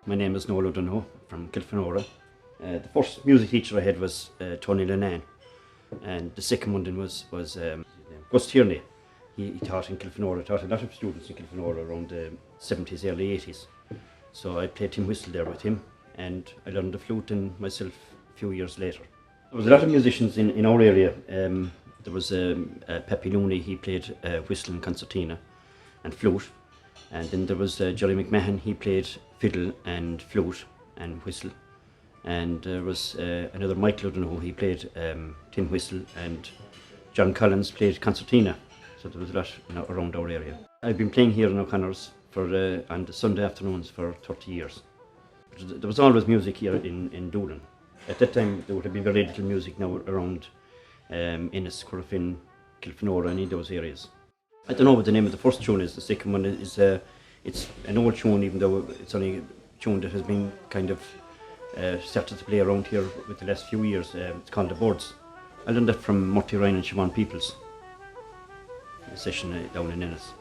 My name is Noel O'Donoghue from Kilfenora. The first music teacher I had was Tony Lenane, and the second one then was Gus Tierney. He taught in Kilfenora, taught a lot of students in Kilfenora around the 70s, early 80s. So I played tin whistle there with him, and I learned the flute and myself a few years later. There was a lot of musicians in our area. There was Pepe Looney, he played whistle and concertina and flute. And then there was Jerry McMahon, he played fiddle and flute and whistle. And there was another Michael O'Donoghue, he played tin whistle, and John Collins played concertina. So there was a lot around our area. I've been playing here in O'Connor's on the Sunday afternoons for 30 years. There was always music here in Doolin. At that time there would have been very little music now around Ennis, Corofin, Kilfenora, and in those areas. I don't know what the name of the first tune is. The second one is it's an old tune, even though it's only a tune that has been kind of started to play around here with the last few years. It's called The Birds. I learned that from Murty Ryan and Siobhan Peoples, a session down in Ennis.